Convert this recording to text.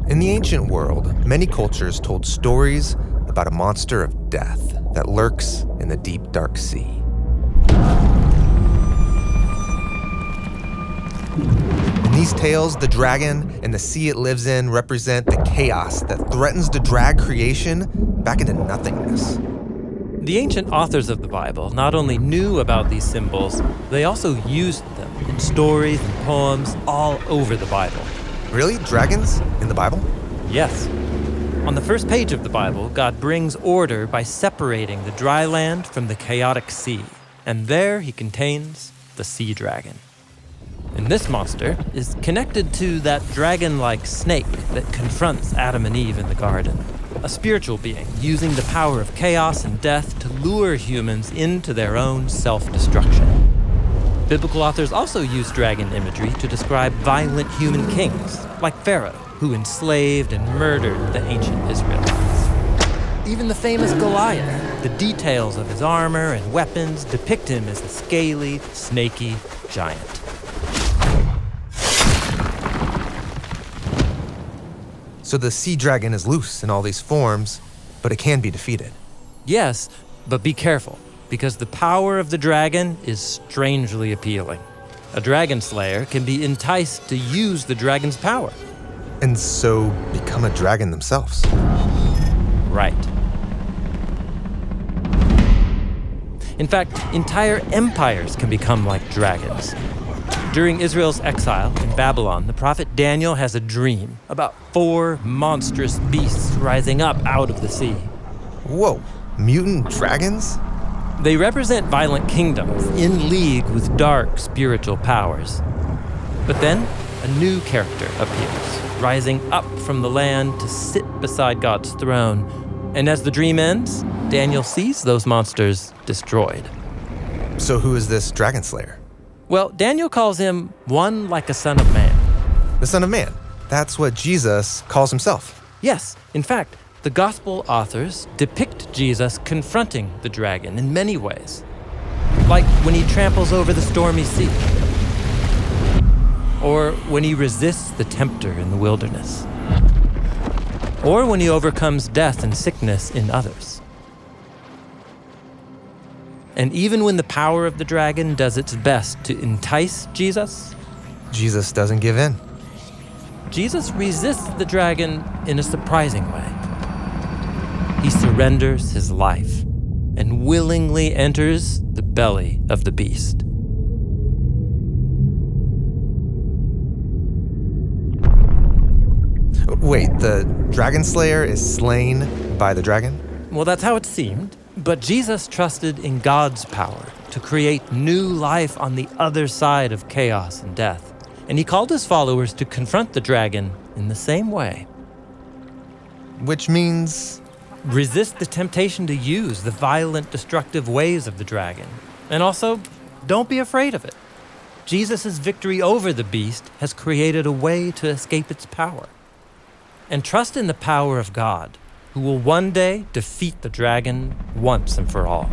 In the ancient world, many cultures told stories about a monster of death that lurks in the deep, dark sea. In these tales, the dragon and the sea it lives in represent the chaos that threatens to drag creation back into nothingness. The ancient authors of the Bible not only knew about these symbols, they also used them in stories and poems all over the Bible. Really? Dragons in the Bible? Yes. On the first page of the Bible, God brings order by separating the dry land from the chaotic sea, and there he contains the sea dragon. And this monster is connected to that dragon-like snake that confronts Adam and Eve in the garden. A spiritual being using the power of chaos and death to lure humans into their own self-destruction. Biblical authors also use dragon imagery to describe violent human kings, like Pharaoh, who enslaved and murdered the ancient Israelites. Even the famous Goliath, the details of his armor and weapons depict him as a scaly, snaky giant. So the sea dragon is loose in all these forms, but it can be defeated. Yes, but be careful, because the power of the dragon is strangely appealing. A dragon slayer can be enticed to use the dragon's power. And so become a dragon themselves. Right. In fact, entire empires can become like dragons. During Israel's exile in Babylon, the prophet Daniel has a dream about 4 monstrous beasts rising up out of the sea. Whoa, mutant dragons? They represent violent kingdoms in league with dark spiritual powers. But then, a new character appears, rising up from the land to sit beside God's throne. And as the dream ends, Daniel sees those monsters destroyed. So who is this dragon slayer? Well, Daniel calls him one like a son of man. The Son of Man. That's what Jesus calls himself. Yes, in fact, the gospel authors depict Jesus confronting the dragon in many ways. Like when he tramples over the stormy sea. Or when he resists the tempter in the wilderness. Or when he overcomes death and sickness in others. And even when the power of the dragon does its best to entice Jesus, Jesus doesn't give in. Jesus resists the dragon in a surprising way. He surrenders his life and willingly enters the belly of the beast. Wait, the dragon slayer is slain by the dragon? Well, that's how it seemed. But Jesus trusted in God's power to create new life on the other side of chaos and death. And he called his followers to confront the dragon in the same way. Which means? Resist the temptation to use the violent, destructive ways of the dragon. And also, don't be afraid of it. Jesus' victory over the beast has created a way to escape its power. And trust in the power of God, who will one day defeat the dragon once and for all.